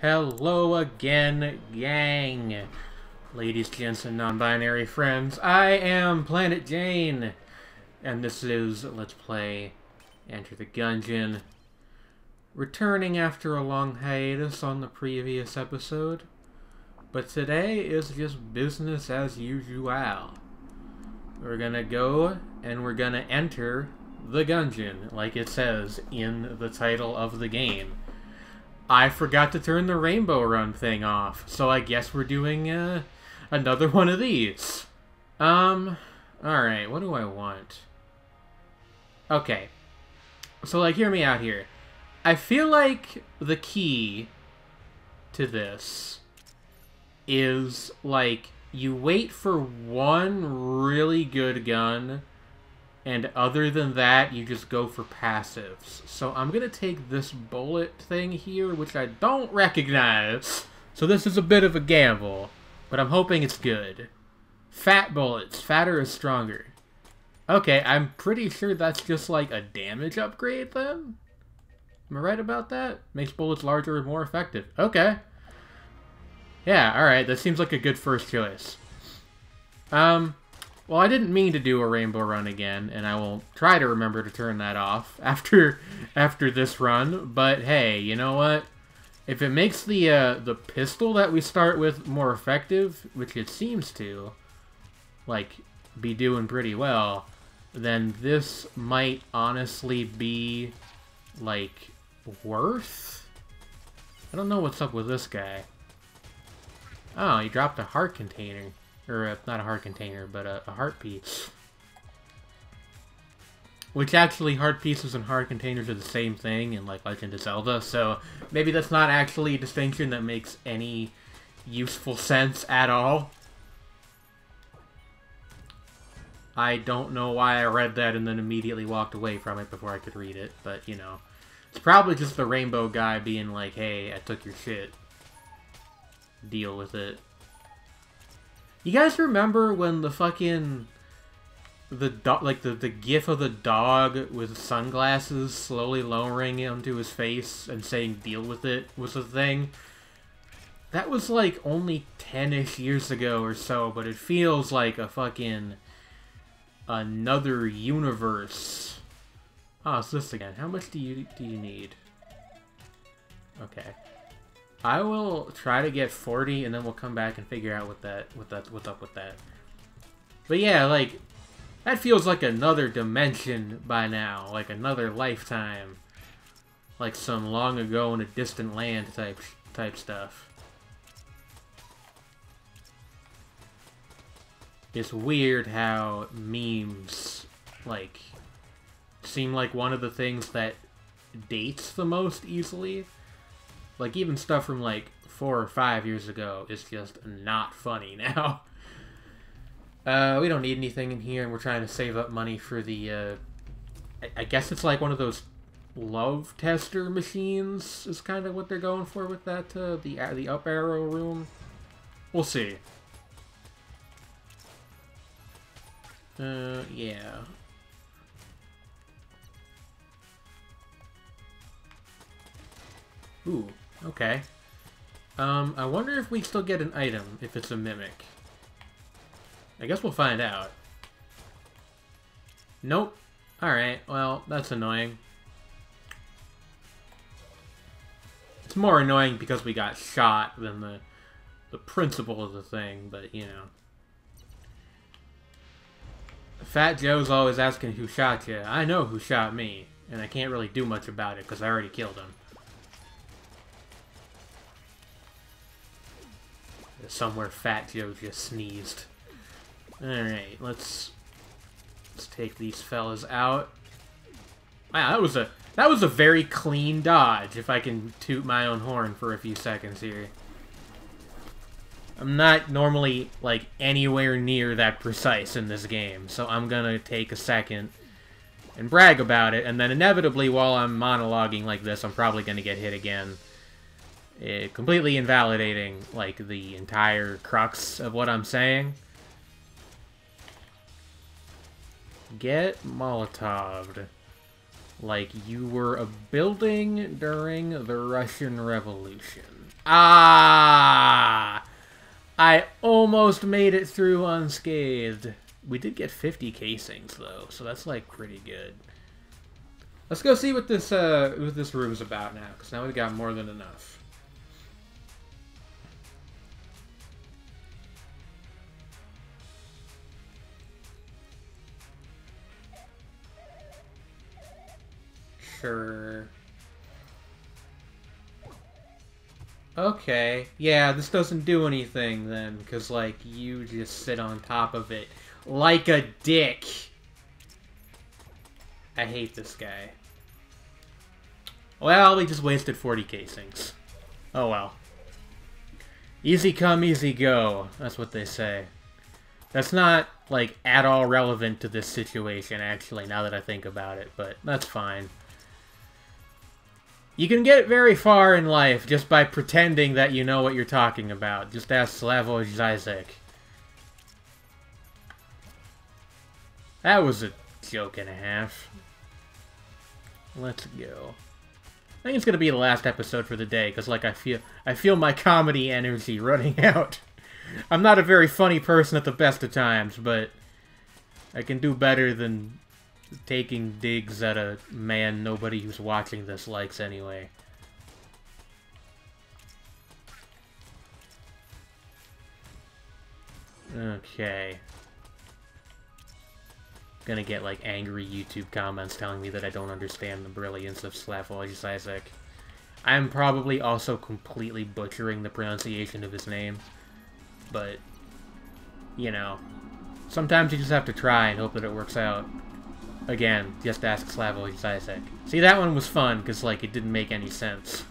Hello again, gang. Ladies, gents, and non-binary friends. I am Planet Jane, and this is Let's Play Enter the Gungeon. Returning after a long hiatus on the previous episode, but today is just business as usual. We're gonna go and we're gonna enter the Gungeon, like it says in the title of the game. I forgot to turn the rainbow run thing off, so I guess we're doing another one of these. Alright, what do I want? Okay, so like, hear me out here. I feel like the key to this is, like, you wait for one really good gun, and other than that, you just go for passives. So I'm gonna take this bullet thing here, which I don't recognize. So this is a bit of a gamble, but I'm hoping it's good. Fat bullets. Fatter is stronger. Okay, I'm pretty sure that's just like a damage upgrade then? Am I right about that? Makes bullets larger and more effective. Okay. Yeah, alright, that seems like a good first choice. Well, I didn't mean to do a rainbow run again, and I will try to remember to turn that off after this run, but hey, you know what? If it makes the pistol that we start with more effective, which it seems to, like, be doing pretty well, then this might honestly be, like, worth? I don't know what's up with this guy. Oh, he dropped a heart container. Or, not a heart container, but a heart piece. Which actually, heart pieces and heart containers are the same thing in, like, Legend of Zelda, so maybe that's not actually a distinction that makes any useful sense at all. I don't know why I read that and then immediately walked away from it before I could read it, but, you know. It's probably just the rainbow guy being like, hey, I took your shit. Deal with it. You guys remember when the fucking the gif of the dog with sunglasses slowly lowering onto his face and saying "deal with it" was a thing? That was like only 10-ish years ago or so, but it feels like a fucking another universe. Oh, it's this again. How much do you need? Okay. I will try to get 40, and then we'll come back and figure out what's up with that. But yeah, like, that feels like another dimension by now, like another lifetime, like some long ago in a distant land type stuff. It's weird how memes, like, seem like one of the things that dates the most easily. Like, even stuff from, like, 4 or 5 years ago is just not funny now. We don't need anything in here, and we're trying to save up money for the, I guess it's like one of those love tester machines is kind of what they're going for with that, the up arrow room. We'll see. Yeah. Ooh. Okay. I wonder if we still get an item if it's a mimic. I guess we'll find out. Nope. Alright, well, that's annoying. It's more annoying because we got shot than the principle of the thing, but, you know. Fat Joe's always asking who shot you. I know who shot me, and I can't really do much about it because I already killed him. Somewhere Fat Joe just sneezed. Alright, let's take these fellas out. Wow, that was a very clean dodge, if I can toot my own horn for a few seconds here. I'm not normally, like, anywhere near that precise in this game, so I'm gonna take a second and brag about it, and then inevitably, while I'm monologuing like this, I'm probably gonna get hit again. Completely invalidating, like, the entire crux of what I'm saying. Get Molotov'd. Like you were a building during the Russian Revolution. Ah! I almost made it through unscathed. We did get 50 casings, though, so that's, like, pretty good. Let's go see what this room's about now, because now we've got more than enough. Sure. Okay. Yeah, this doesn't do anything then, because, like, you just sit on top of it like a dick. I hate this guy. Well, we just wasted 40 casings. Oh well. Easy come, easy go. That's what they say. That's not, like, at all relevant to this situation, actually, now that I think about it, but that's fine. You can get very far in life just by pretending that you know what you're talking about. Just ask Slavoj Zizek. That was a joke and a half. Let's go. I think it's gonna be the last episode for the day, because, like, I feel my comedy energy running out. I'm not a very funny person at the best of times, but I can do better than taking digs at a man nobody who's watching this likes anyway. Okay. Gonna get, like, angry YouTube comments telling me that I don't understand the brilliance of Slavoj Zizek. I'm probably also completely butchering the pronunciation of his name, but, you know, sometimes you just have to try and hope that it works out. Again, just ask Slavoj Zizek. See, that one was fun, because, like, it didn't make any sense.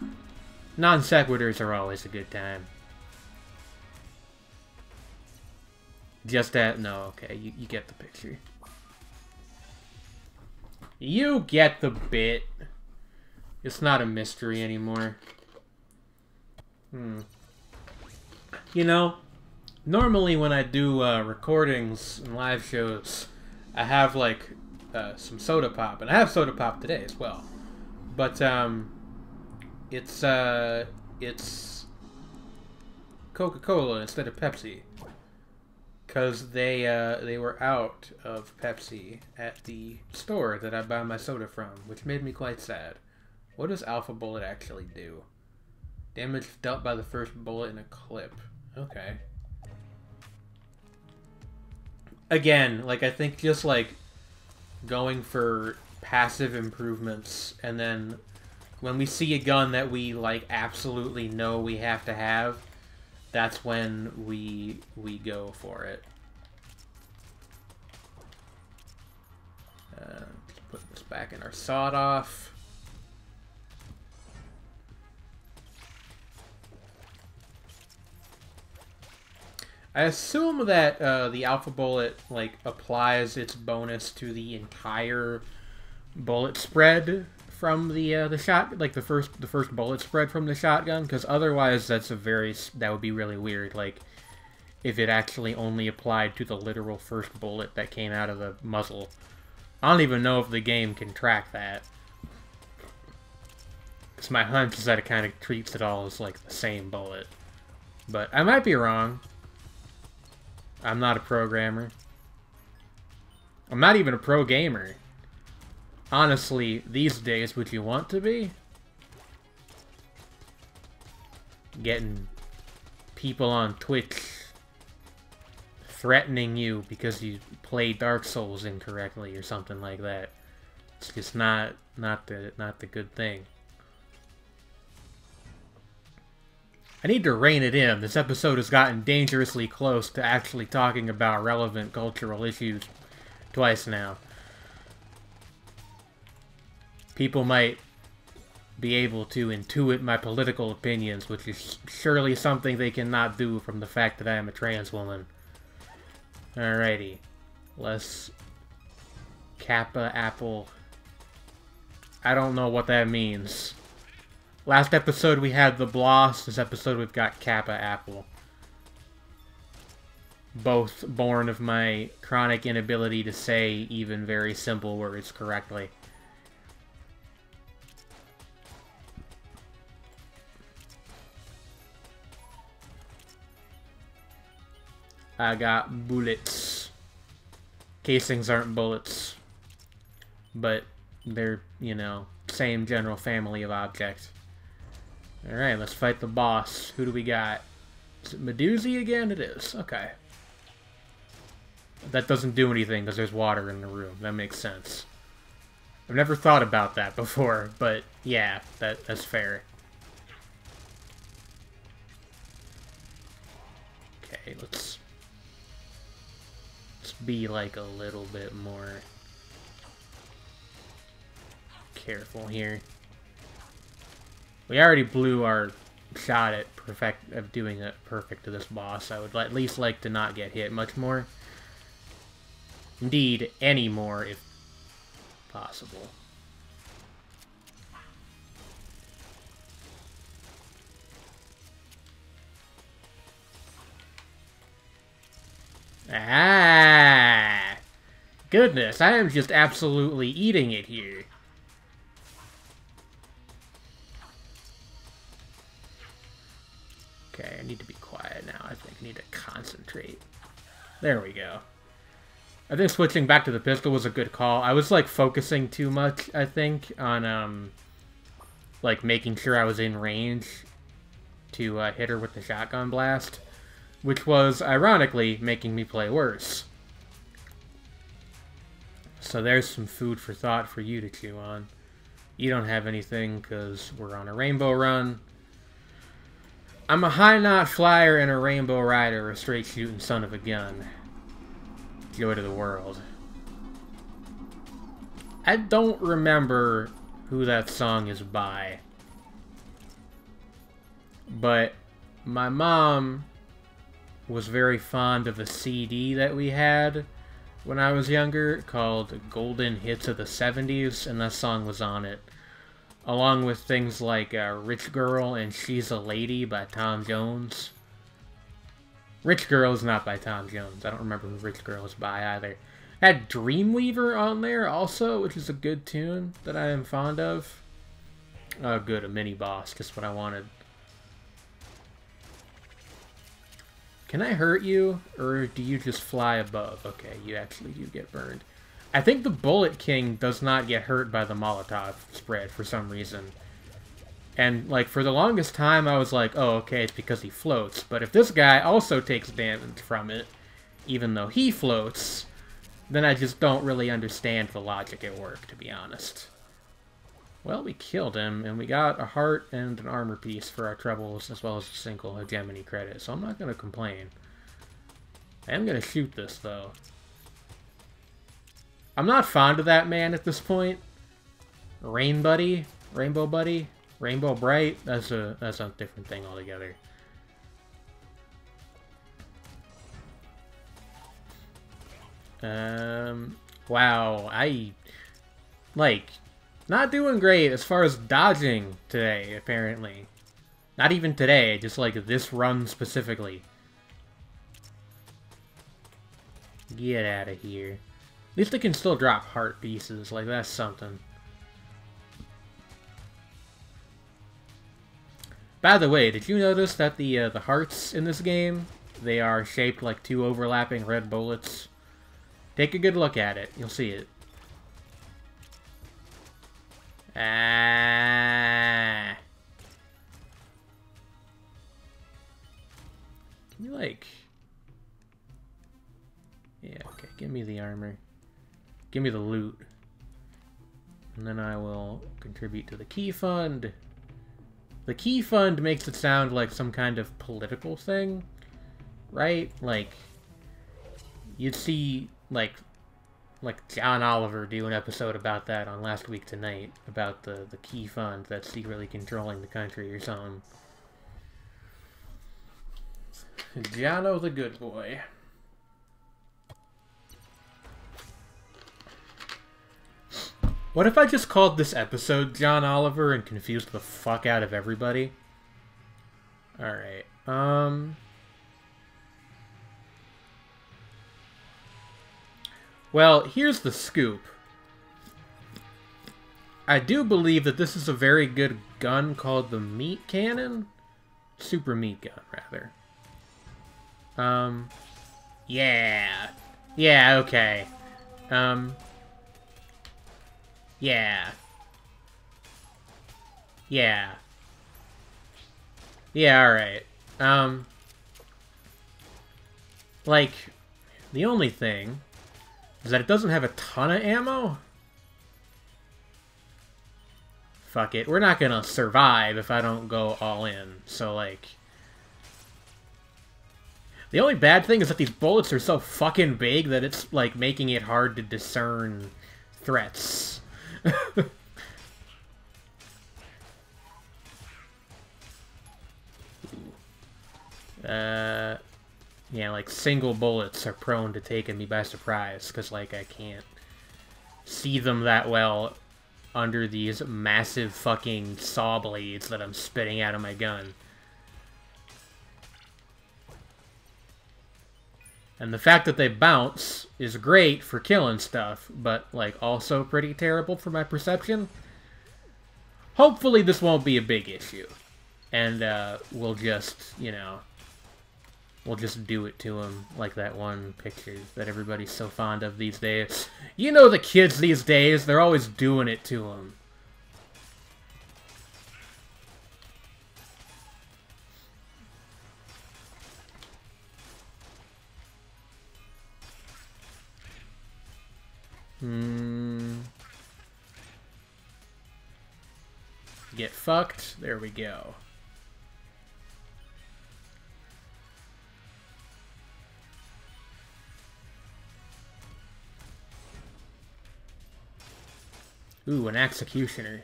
Non-sequiturs are always a good time. Just that, no, okay, you get the picture. You get the bit. It's not a mystery anymore. You know, normally when I do recordings and live shows, I have, like, some soda pop, and I have soda pop today as well. But it's Coca-Cola instead of Pepsi, because they were out of Pepsi at the store that I buy my soda from, which made me quite sad. What does Alpha Bullet actually do? Damage dealt by the first bullet in a clip. Okay. Again, like, I think just, like, going for passive improvements, and then when we see a gun that we, like, absolutely know we have to have, that's when we go for it. Let's put this back in our sawed-off. I assume that the Alpha Bullet, like, applies its bonus to the entire bullet spread from the shot, like the first bullet spread from the shotgun, because otherwise that would be really weird. Like, if it actually only applied to the literal first bullet that came out of the muzzle. I don't even know if the game can track that, because my hunch is that it kind of treats it all as, like, the same bullet, but I might be wrong. I'm not a programmer. I'm not even a pro gamer. Honestly, these days, would you want to be? Getting people on Twitch threatening you because you play Dark Souls incorrectly or something like that. It's just not the good thing. I need to rein it in. This episode has gotten dangerously close to actually talking about relevant cultural issues twice now. People might be able to intuit my political opinions, which is surely something they cannot do from the fact that I am a trans woman. Alrighty. Let's Kappa Apple. I don't know what that means. Last episode we had the Bloss, this episode we've got Kappa Apple. Both born of my chronic inability to say even very simple words correctly. I got bullets. Casings aren't bullets. But they're, you know, same general family of object. Alright, let's fight the boss. Who do we got? Is it Medusa again? It is. Okay. That doesn't do anything because there's water in the room. That makes sense. I've never thought about that before, but yeah, that's fair. Okay, let's be like a little bit more careful here. We already blew our shot at doing it perfect to this boss. I would at least like to not get hit much more. Indeed, any more if possible. Ah! Goodness, I am just absolutely eating it here. Okay, I need to be quiet now. I think I need to concentrate. There we go. I think switching back to the pistol was a good call. I was, like, focusing too much, I think, on, like, making sure I was in range to hit her with the shotgun blast, which was, ironically, making me play worse. So there's some food for thought for you to chew on. You don't have anything, because we're on a rainbow run. I'm a high-knot flyer and a rainbow rider, a straight-shooting son of a gun. Joy to the world. I don't remember who that song is by. But my mom was very fond of a CD that we had when I was younger called Golden Hits of the 70s, and that song was on it. Along with things like Rich Girl and She's a Lady by Tom Jones. Rich Girl is not by Tom Jones. I don't remember who Rich Girl is by either. I had Dreamweaver on there also, which is a good tune that I am fond of. Oh, good, a mini-boss, just what I wanted. Can I hurt you, or do you just fly above? Okay, you actually do get burned. I think the Bullet King does not get hurt by the Molotov spread for some reason. And, like, for the longest time, I was like, oh, okay, it's because he floats. But if this guy also takes damage from it, even though he floats, then I just don't really understand the logic at work, to be honest. Well, we killed him, and we got a heart and an armor piece for our troubles, as well as a single hegemony credit, so I'm not going to complain. I am going to shoot this, though. I'm not fond of that man at this point. Rainbow Buddy? Rainbow Bright? That's a different thing altogether. Wow, like, not doing great as far as dodging today, apparently. Not even today, just like this run specifically. Get out of here. At least I can still drop heart pieces, like that's something. By the way, did you notice that the hearts in this game, they are shaped like two overlapping red bullets? Take a good look at it. You'll see it. Ah. Can you, like... Yeah, okay. Give me the armor. Give me the loot. And then I will contribute to the key fund. The key fund makes it sound like some kind of political thing, right? Like, you'd see, like John Oliver do an episode about that on Last Week Tonight, about the key fund that's secretly controlling the country or something. Jono the good boy. What if I just called this episode John Oliver and confused the fuck out of everybody? Alright, well, here's the scoop. I do believe that this is a very good gun called the Meat Cannon? Super Meat Gun, rather. Yeah. Yeah, okay. Yeah. Yeah. Yeah, alright. Like, the only thing is that it doesn't have a ton of ammo. Fuck it. We're not gonna survive if I don't go all in. So, like... The only bad thing is that these bullets are so fucking big that it's, like, making it hard to discern threats. Yeah, like, single bullets are prone to taking me by surprise, because, like, I can't see them that well under these massive fucking saw blades that I'm spitting out of my gun. And the fact that they bounce is great for killing stuff, but, like, also pretty terrible for my perception. Hopefully this won't be a big issue. And, we'll just, you know... We'll just do it to him, like that one picture that everybody's so fond of these days. You know the kids these days, they're always doing it to him. Get fucked. There we go. Ooh, an executioner.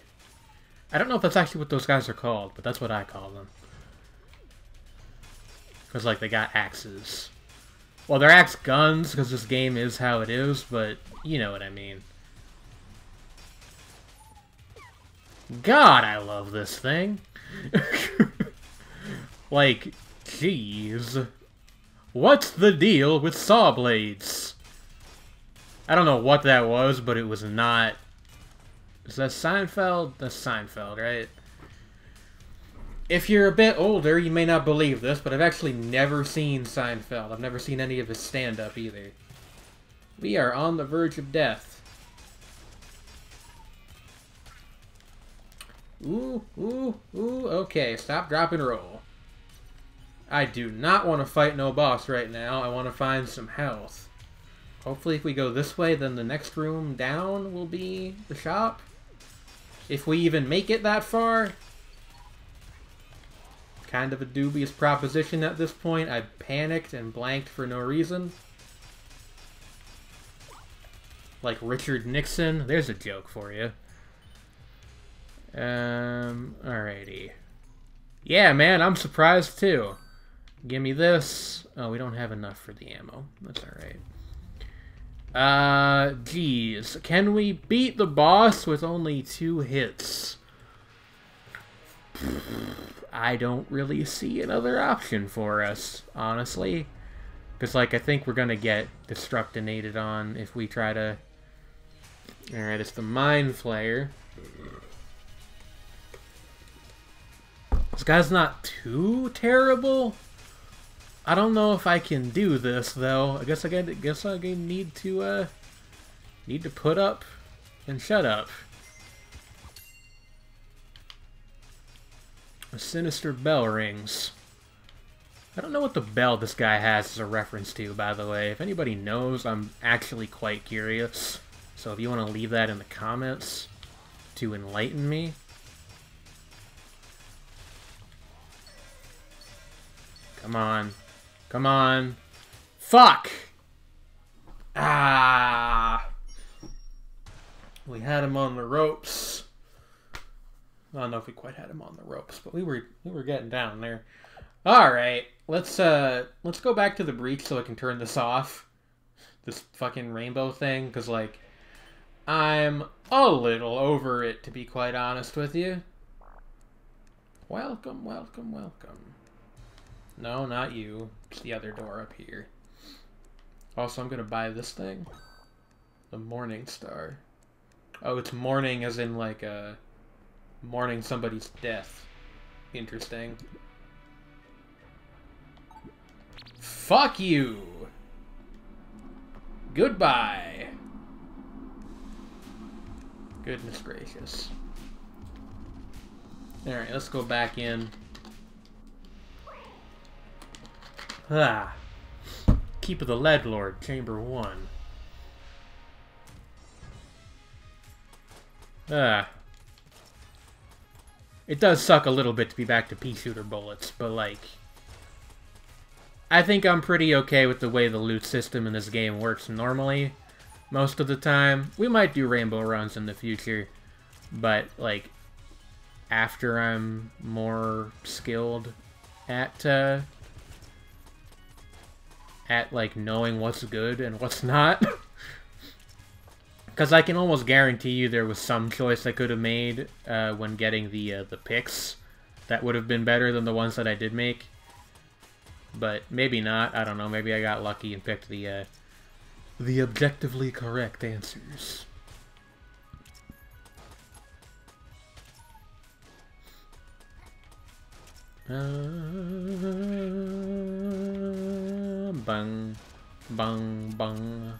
I don't know if that's actually what those guys are called, but that's what I call them. Because, like, they got axes. Well, they're axe guns, because this game is how it is, but you know what I mean. God, I love this thing. Like, jeez. What's the deal with saw blades? I don't know what that was, but it was not... Is that Seinfeld? That's Seinfeld, right? If you're a bit older, you may not believe this, but I've actually never seen Seinfeld. I've never seen any of his stand-up either. We are on the verge of death. Ooh, ooh, ooh, okay, stop, drop, and roll. I do not want to fight no boss right now. I want to find some health. Hopefully if we go this way, then the next room down will be the shop. If we even make it that far. Kind of a dubious proposition at this point. I panicked and blanked for no reason. Like Richard Nixon. There's a joke for you. Alrighty. Yeah, man, I'm surprised too. Give me this. Oh, we don't have enough for the ammo. That's alright. Geez. Can we beat the boss with only 2 hits? I don't really see another option for us, honestly. Because, like, I think we're gonna get destructinated on if we try to... Alright, it's the Mind Flayer. This guy's not too terrible. I don't know if I can do this though. I guess I need to put up and shut up. A sinister bell rings. I don't know what the bell this guy has as a reference to, by the way. If anybody knows, I'm actually quite curious. So if you want to leave that in the comments to enlighten me. Come on. Come on. Fuck! Ah! We had him on the ropes. I don't know if we quite had him on the ropes, but we were getting down there. Alright, let's go back to the breach so I can turn this off. This fucking rainbow thing, because, like, I'm a little over it, to be quite honest with you. Welcome, welcome, welcome. No, not you. It's the other door up here. Also, I'm gonna buy this thing. The Morning Star. Oh, it's mourning as in, like, mourning somebody's death. Interesting. Fuck you! Goodbye. Goodness gracious. Alright, let's go back in. Ah. Keep of the Lead Lord, Chamber 1. Ah. It does suck a little bit to be back to pea-shooter bullets, but like... I think I'm pretty okay with the way the loot system in this game works normally. Most of the time. We might do rainbow runs in the future, but like... after I'm more skilled at like knowing what's good and what's not. Because I can almost guarantee you there was some choice I could have made when getting the picks that would have been better than the ones that I did make. But maybe not. I don't know. Maybe I got lucky and picked the objectively correct answers. Bung, bung, bung.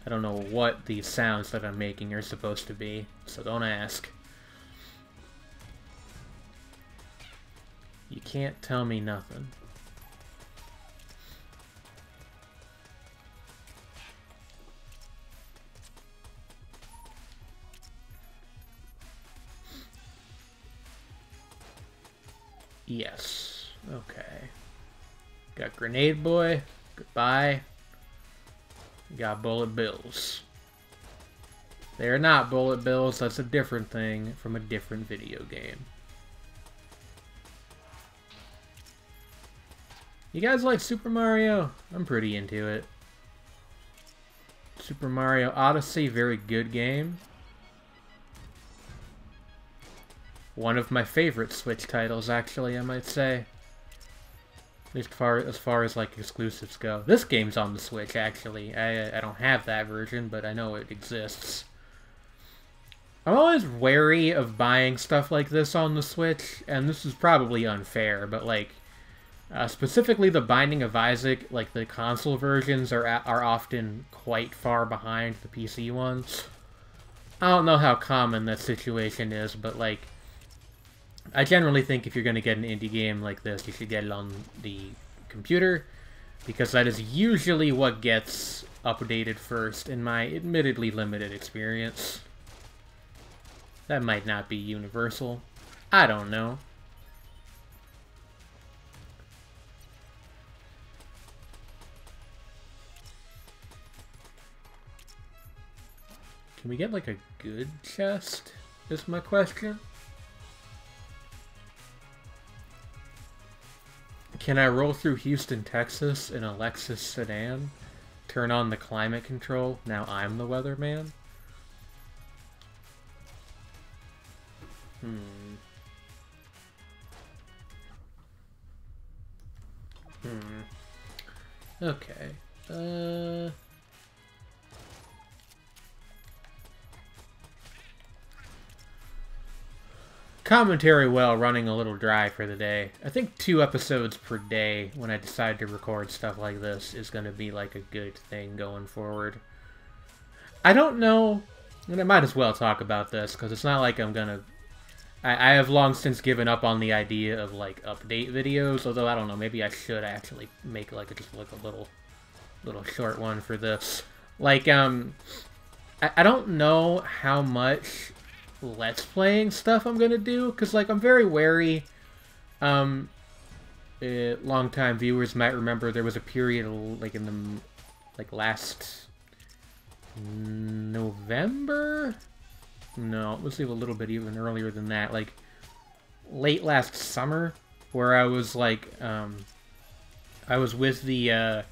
I don't know what these sounds that I'm making are supposed to be, so don't ask. You can't tell me nothing. Yes. Okay. Got Grenade Boy. Goodbye. Got Bullet Bills. They're not Bullet Bills. That's a different thing from a different video game. You guys like Super Mario? I'm pretty into it. Super Mario Odyssey, very good game. One of my favorite Switch titles, actually, I might say. At least as far as like exclusives go. This game's on the Switch, actually. I don't have that version, but I know it exists. I'm always wary of buying stuff like this on the Switch, and this is probably unfair, but like, specifically the Binding of Isaac, like the console versions are often quite far behind the PC ones. I don't know how common that situation is, but like, I generally think if you're going to get an indie game like this, you should get it on the computer, because that is usually what gets updated first, in my admittedly limited experience. That might not be universal. I don't know. Can we get like a good chest, is my question. Can I roll through Houston, Texas in a Lexus sedan? Turn on the climate control? Now I'm the weatherman? Okay. Commentary well, running a little dry for the day. I think 2 episodes per day when I decide to record stuff like this is going to be like a good thing going forward. I don't know, and I might as well talk about this, because it's not like I'm going to... I have long since given up on the idea of like update videos, although I don't know, maybe I should actually make like just like a little short one for this. Like, I don't know how much Let's Playing stuff I'm gonna do, because like I'm very wary. Long-time viewers might remember there was a period like in the last November. No, it was a little bit even earlier than that, like late last summer, where I was like I was with the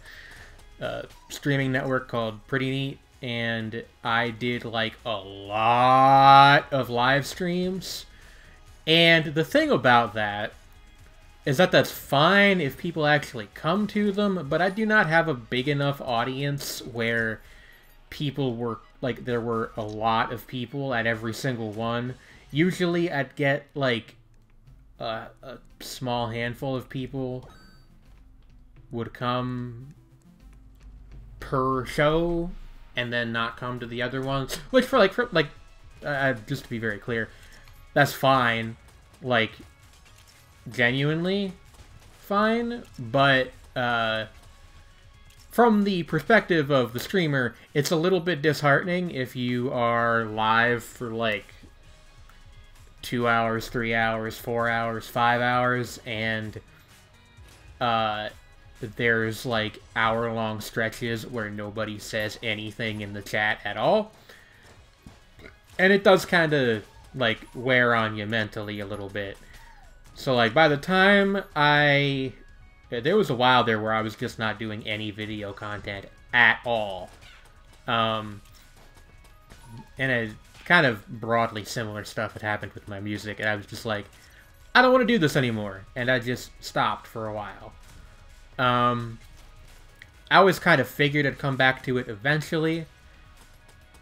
streaming network called Pretty Neat, and I did like a lot of live streams. And the thing about that is that that's fine if people actually come to them, but I do not have a big enough audience where people were, like, there were a lot of people at every single one. Usually I'd get like a small handful of people would come per show and then not come to the other ones, which for just to be very clear, that's fine, like genuinely fine, but from the perspective of the streamer, it's a little bit disheartening if you are live for like 2 hours, 3 hours, 4 hours, 5 hours, and there's like hour-long stretches where nobody says anything in the chat at all. And it does kind of like wear on you mentally a little bit. So like by the time there was a while there where I was just not doing any video content at all. And it kind of broadly similar stuff had happened with my music, and I was just like, I don't want to do this anymore, and I just stopped for a while. I always kind of figured I'd come back to it eventually,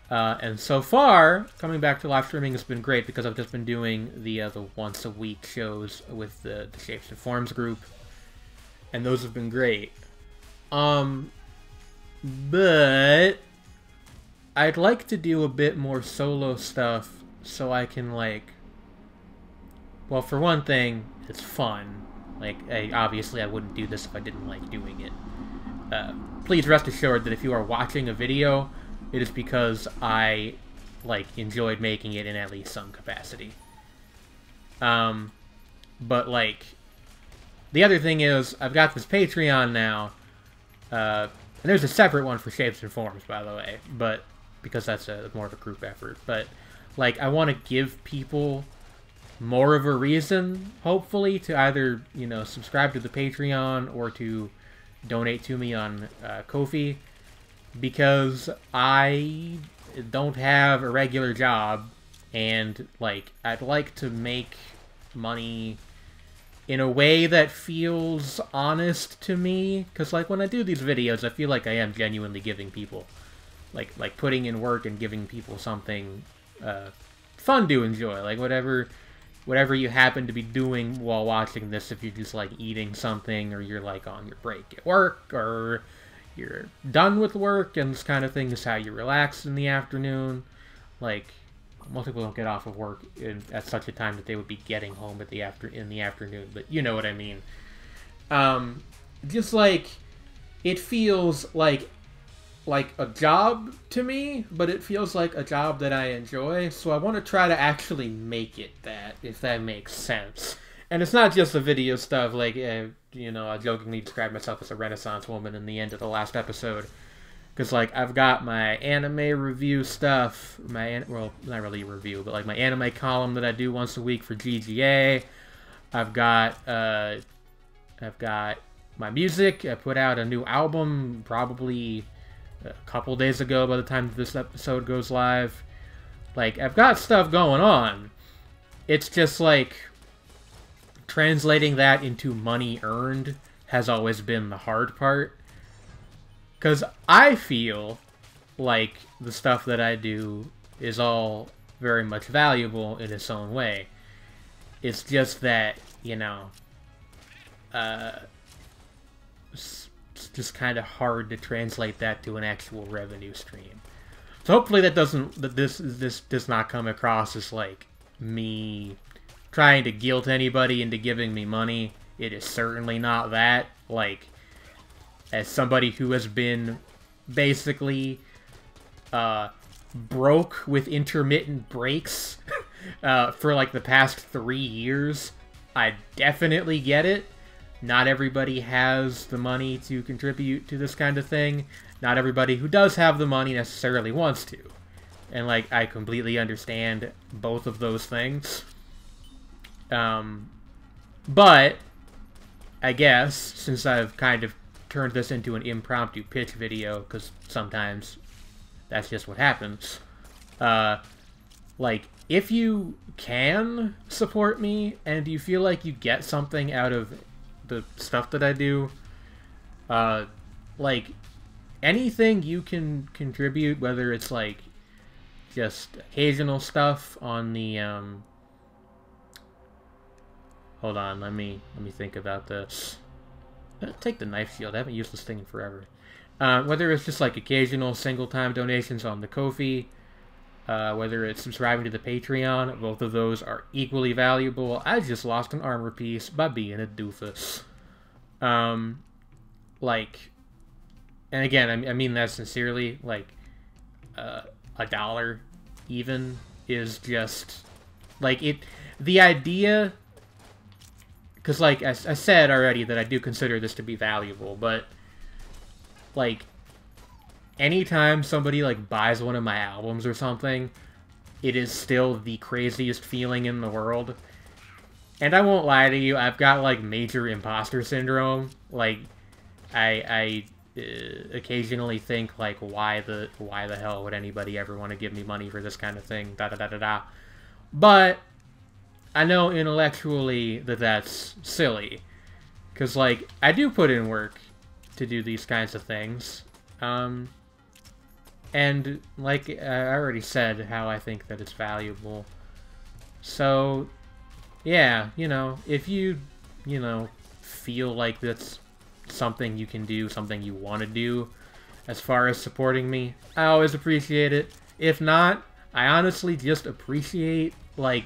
and so far, coming back to live streaming has been great because I've just been doing the once-a-week shows with the Shapes and Forms group, and those have been great. But I'd like to do a bit more solo stuff so I can, like, well, for one thing, it's fun. Like, obviously I wouldn't do this if I didn't like doing it. Please rest assured that if you are watching a video, it is because I, like, enjoyed making it in at least some capacity. But, like, the other thing is, I've got this Patreon now, and there's a separate one for Shapes and Forms, by the way, but because that's more of a group effort. But, like, I want to give people more of a reason, hopefully, to either, you know, subscribe to the Patreon or to donate to me on Ko-fi, because I don't have a regular job, and, like, I'd like to make money in a way that feels honest to me, because, like, when I do these videos, I feel like I am genuinely giving people, like putting in work and giving people something fun to enjoy, like whatever you happen to be doing while watching this. If you're just like eating something, or you're like on your break at work, or you're done with work, and this kind of thing is how you relax in the afternoon. Like, most people don't get off of work at such a time that they would be getting home in the afternoon, but you know what I mean. Just like, it feels like a job to me, but it feels like a job that I enjoy, so I want to try to actually make it that, if that makes sense. And it's not just the video stuff, like, you know, I jokingly described myself as a Renaissance woman in the end of the last episode, because, like, I've got my anime review stuff, well, not really a review, but, like, my anime column that I do once a week for GGA. I've got my music. I put out a new album probably a couple days ago by the time this episode goes live. Like, I've got stuff going on. It's just, like, translating that into money earned has always been the hard part. Because I feel like the stuff that I do is all very much valuable in its own way. It's just that, you know, it's just kind of hard to translate that to an actual revenue stream. So hopefully this does not come across as like me trying to guilt anybody into giving me money. It is certainly not that. Like, as somebody who has been basically broke with intermittent breaks for like the past 3 years, I definitely get it. Not everybody has the money to contribute to this kind of thing. Not everybody who does have the money necessarily wants to. And, like, I completely understand both of those things. But I guess, since I've kind of turned this into an impromptu pitch video, because sometimes that's just what happens, like, if you can support me, and you feel like you get something out of the stuff that I do, like, anything you can contribute, whether it's, like, just occasional stuff on the, hold on, let me think about this. Take the knife shield. I haven't used this thing in forever. Whether it's just like occasional single-time donations on the Ko-fi, whether it's subscribing to the Patreon, both of those are equally valuable. I just lost an armor piece by being a doofus. Like, and again, I mean that sincerely, like, $1 even is just, like, the idea, because, like, I said already that I do consider this to be valuable, but, like, anytime somebody, like, buys one of my albums or something, it is still the craziest feeling in the world. And I won't lie to you, I've got, like, major imposter syndrome. Like, I occasionally think, like, why the hell would anybody ever want to give me money for this kind of thing, da-da-da-da-da. But I know intellectually that that's silly. Because, like, I do put in work to do these kinds of things. And, like, I already said how I think that it's valuable. So, yeah, you know, if you know, feel like that's something you can do, something you want to do, as far as supporting me, I always appreciate it. If not, I honestly just appreciate, like,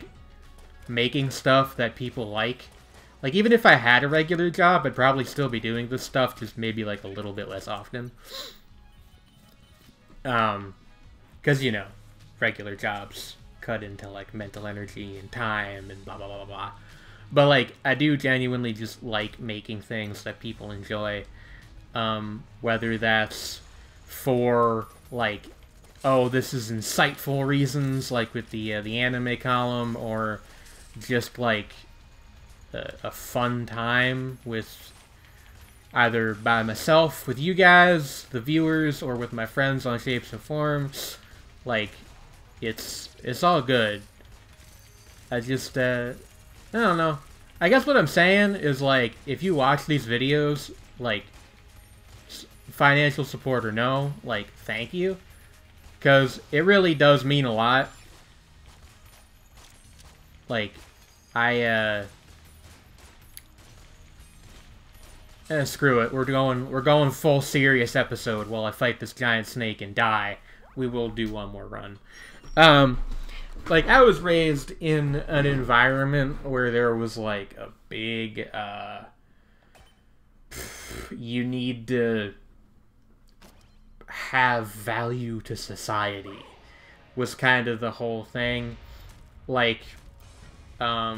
making stuff that people like. Like, even if I had a regular job, I'd probably still be doing this stuff, just maybe, like, a little bit less often. Because, you know, regular jobs cut into, like, mental energy and time and blah, blah, blah, blah, blah. But, like, I do genuinely just like making things that people enjoy. Whether that's for, like, oh, this is insightful reasons, like with the anime column, or just, like, a fun time with either by myself, with you guys, the viewers, or with my friends on Shapes and Forms. Like, it's all good. I just, I don't know. I guess what I'm saying is, like, if you watch these videos, like, financial support or no, like, thank you. Because it really does mean a lot. Like, screw it. We're going full serious episode while I fight this giant snake and die. We will do one more run. Like, I was raised in an environment where there was, like, a big, you need to have value to society, was kind of the whole thing. Like, I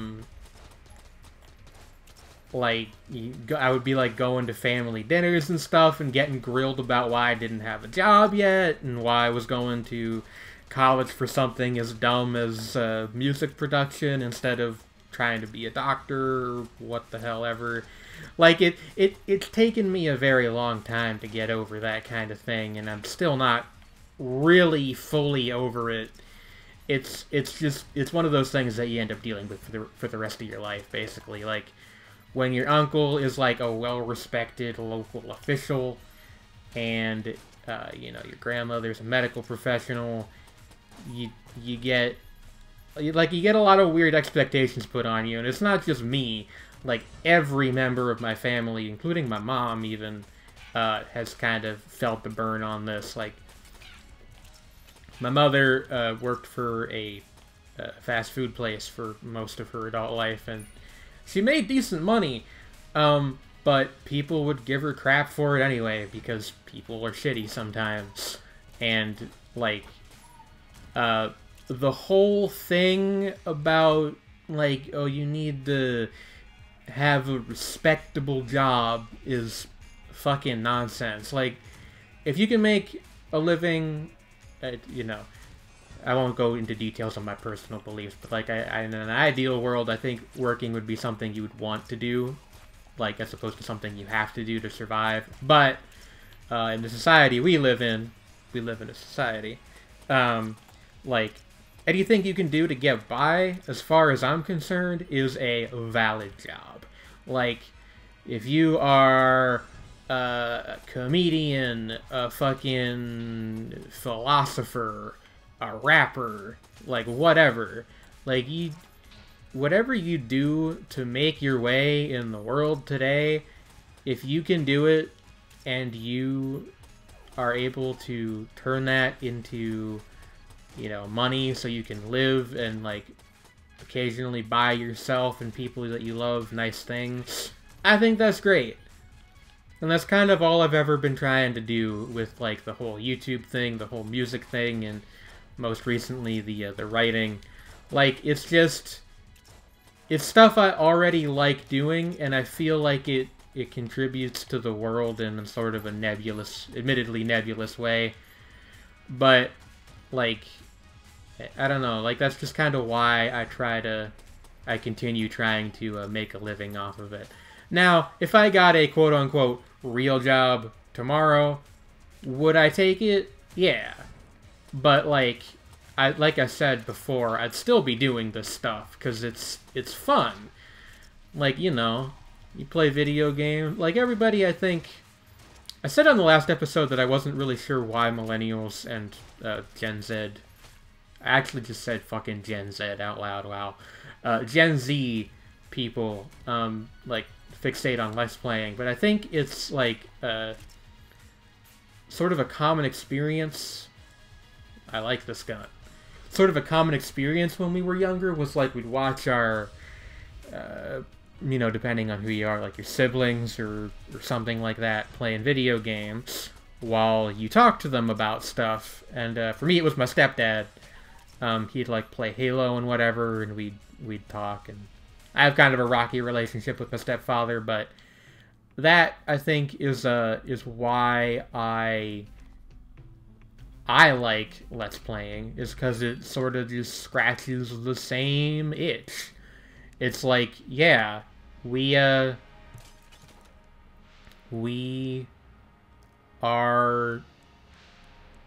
would be, like, going to family dinners and stuff and getting grilled about why I didn't have a job yet and why I was going to college for something as dumb as music production instead of trying to be a doctor or what the hell ever. Like, it's taken me a very long time to get over that kind of thing, and I'm still not really fully over it. It's one of those things that you end up dealing with for the rest of your life, basically. Like, when your uncle is, like, a well-respected local official, and, you know, your grandmother's a medical professional, you get a lot of weird expectations put on you, and it's not just me. Like, every member of my family, including my mom even, has kind of felt the burn on this. Like, my mother worked for a fast food place for most of her adult life, and she made decent money, but people would give her crap for it anyway, because people are shitty sometimes. And, like, the whole thing about, like, oh, you need to have a respectable job is fucking nonsense. Like, if you can make a living, you know, I won't go into details on my personal beliefs, but, like, in an ideal world, I think working would be something you would want to do, like, as opposed to something you have to do to survive. But, in the society we live in a society, like, anything you can do to get by, as far as I'm concerned, is a valid job. Like, if you are a comedian, a fucking philosopher, a rapper, like, whatever. Like, whatever you do to make your way in the world today, if you can do it and you are able to turn that into, you know, money so you can live and, like, occasionally buy yourself and people that you love nice things, I think that's great. And that's kind of all I've ever been trying to do with, like, the whole YouTube thing, the whole music thing, and most recently the writing. Like, it's just... it's stuff I already like doing, and I feel like it contributes to the world in sort of a nebulous, admittedly nebulous way. But, like, I don't know, like, that's just kind of why I continue trying to make a living off of it. Now, if I got a quote-unquote real job tomorrow, would I take it? Yeah. But, like I said before, I'd still be doing this stuff, because it's fun. Like, you know, you play video games. Like, everybody, I think... I said on the last episode that I wasn't really sure why millennials and Gen Z... I actually just said fucking Gen Z out loud, wow. Gen Z people, like, fixate on Let's Playing, but I think it's, like, sort of a common experience. I like this gun. Sort of a common experience when we were younger was, like, we'd watch our, you know, depending on who you are, like your siblings or something like that, playing video games while you talk to them about stuff. And for me, it was my stepdad. He'd, like, play Halo and whatever, and we'd talk. And I have kind of a rocky relationship with my stepfather, but that, I think, is why I like Let's Playing, is because it sort of just scratches the same itch. It's like, yeah, we are...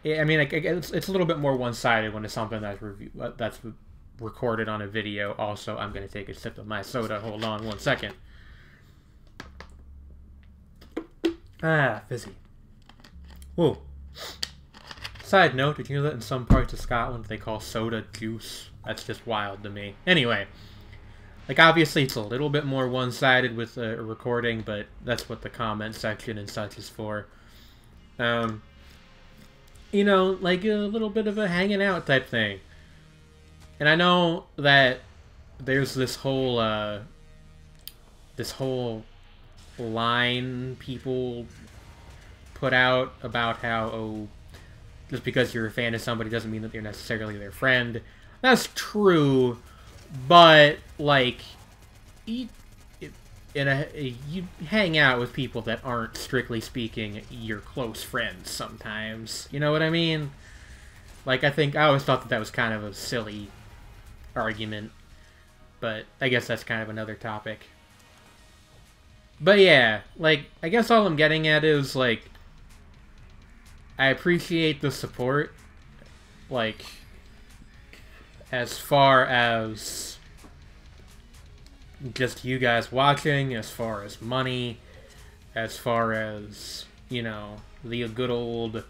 I mean, it's a little bit more one-sided when it's something that's recorded on a video. Also, I'm going to take a sip of my soda. Hold on one second. Ah, fizzy. Whoa. Side note, did you know that in some parts of Scotland they call soda juice? That's just wild to me. Anyway, like, obviously it's a little bit more one-sided with a recording, but that's what the comment section and such is for. You know, like a little bit of a hanging out type thing. And I know that there's this whole line people put out about how, oh, just because you're a fan of somebody doesn't mean that you're necessarily their friend. That's true, but, like, you hang out with people that aren't, strictly speaking, your close friends sometimes. You know what I mean? Like, I always thought that was kind of a silly argument, but I guess that's kind of another topic. But yeah, like, I guess all I'm getting at is, like, I appreciate the support, like, as far as just you guys watching, as far as money, as far as, you know, the good old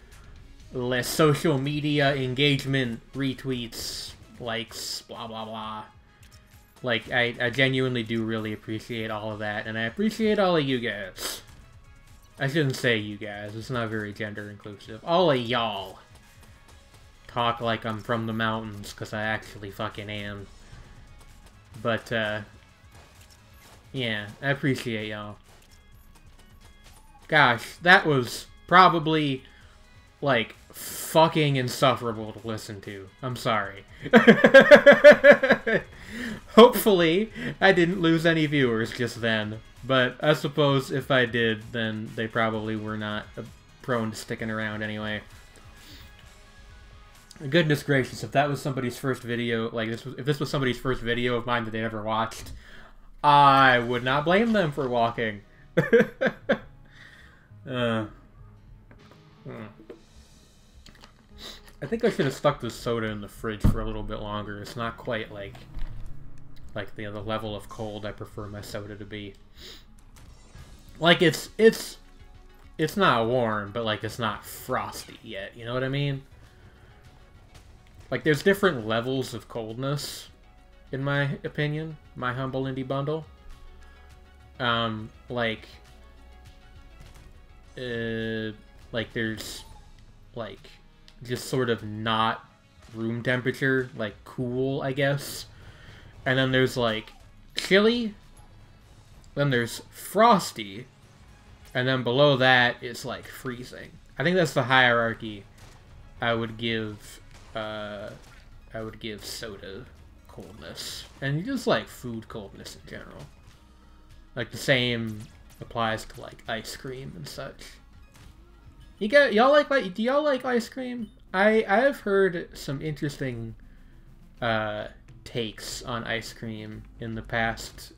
less social media engagement, retweets, likes, blah blah blah. Like, I genuinely do really appreciate all of that, and I appreciate all of you guys. I shouldn't say you guys, it's not very gender inclusive. All of y'all talk like I'm from the mountains, because I actually fucking am. But, yeah, I appreciate y'all. Gosh, that was probably, like, fucking insufferable to listen to. I'm sorry. Hopefully, I didn't lose any viewers just then. But I suppose if I did, then they probably were not prone to sticking around anyway. Goodness gracious, if that was somebody's first video, like, if this was somebody's first video of mine that they ever watched, I would not blame them for walking. I think I should have stuck this soda in the fridge for a little bit longer. It's not quite like the level of cold I prefer my soda to be. Like, it's not warm, but, like, it's not frosty yet, you know what I mean? Like, there's different levels of coldness, in my opinion, my humble indie bundle. Like, there's like, just sort of not room temperature, like, cool, I guess. And then there's, like, chili, then there's frosty, and then below that it's, like, freezing. I think that's the hierarchy I would give soda coldness. And just, like, food coldness in general. Like, the same applies to, like, ice cream and such. Do y'all like ice cream? I've heard some interesting takes on ice cream in the past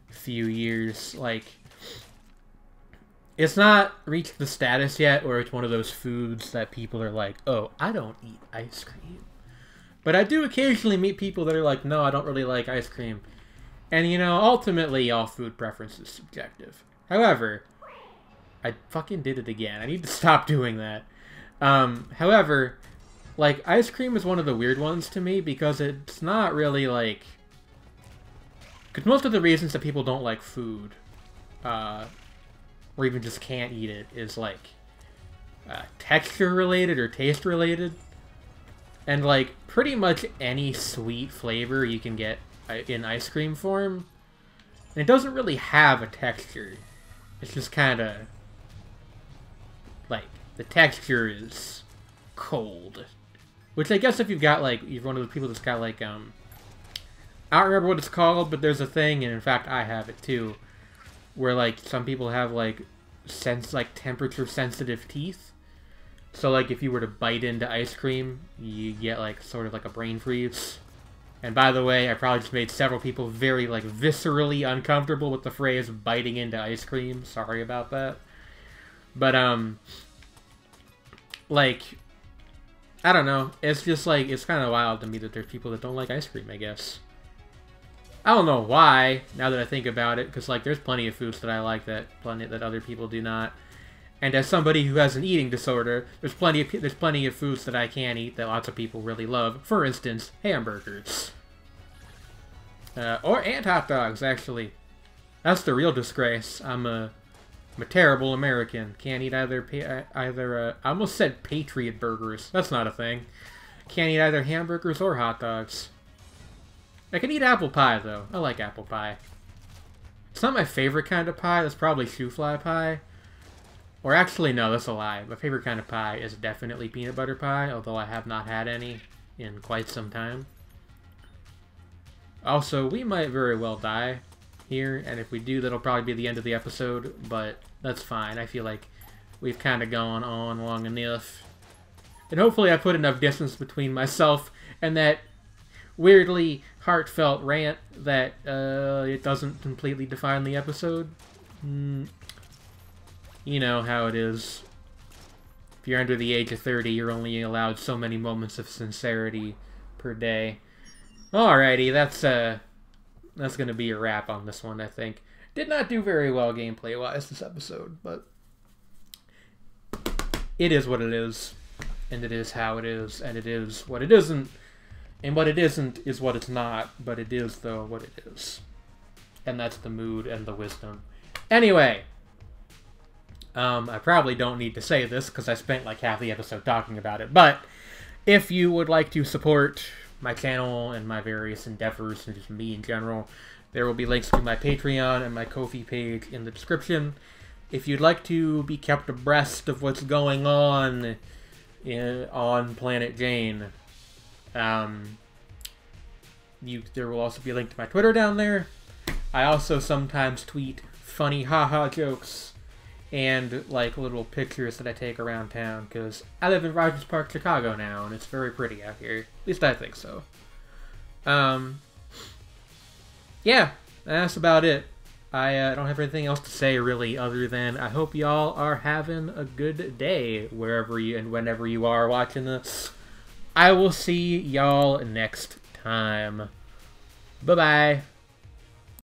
few years. Like, it's not reached the status yet where it's one of those foods that people are like, oh, I don't eat ice cream. But I do occasionally meet people that are like, no, I don't really like ice cream. And, you know, ultimately, all food preference is subjective. However, I fucking did it again. I need to stop doing that. However, like, ice cream is one of the weird ones to me because it's not really, like... Because most of the reasons that people don't like food, or even just can't eat it, is, like, texture-related or taste-related. And, like, pretty much any sweet flavor you can get in ice cream form, and it doesn't really have a texture. It's just kind of, like, the texture is cold. Which I guess if you've got, like, you're one of the people that's got, like, I don't remember what it's called, but there's a thing, and in fact I have it too, where, like, some people have, like, temperature-sensitive teeth. So, like, if you were to bite into ice cream, you get, like, sort of like a brain freeze. And by the way, I probably just made several people very, like, viscerally uncomfortable with the phrase biting into ice cream. Sorry about that. But, like, I don't know. It's just, like, it's kind of wild to me that there's people that don't like ice cream, I guess. I don't know why, now that I think about it, because, like, there's plenty of foods that I like that other people do not. And as somebody who has an eating disorder, there's plenty of foods that I can't eat that lots of people really love. For instance, hamburgers. And hot dogs, actually. That's the real disgrace. I'm a terrible American. Can't eat I almost said Patriot burgers. That's not a thing. Can't eat either hamburgers or hot dogs. I can eat apple pie, though. I like apple pie. It's not my favorite kind of pie. That's probably shoe fly pie. Or actually, no, that's a lie. My favorite kind of pie is definitely peanut butter pie, although I have not had any in quite some time. Also, we might very well die here, and if we do, that'll probably be the end of the episode, but that's fine. I feel like we've kind of gone on long enough. And hopefully I put enough distance between myself and that weirdly heartfelt rant that it doesn't completely define the episode. You know how it is. If you're under the age of 30, you're only allowed so many moments of sincerity per day. Alrighty, that's gonna be a wrap on this one, I think. Did not do very well gameplay-wise this episode, but it is what it is, and it is how it is, and it is what it isn't, and what it isn't is what it's not, but it is, though, what it is. And that's the mood and the wisdom. Anyway! I probably don't need to say this because I spent like half the episode talking about it, but if you would like to support my channel and my various endeavors and just me in general, there will be links to my Patreon and my Ko-fi page in the description. If you'd like to be kept abreast of what's going on on Planet Jane, there will also be a link to my Twitter down there. I also sometimes tweet funny haha jokes and, like, little pictures that I take around town, because I live in Rogers Park, Chicago now, and it's very pretty out here. At least I think so. Yeah, that's about it. I don't have anything else to say, really, other than I hope y'all are having a good day, wherever you and whenever you are watching this. I will see y'all next time. Bye-bye.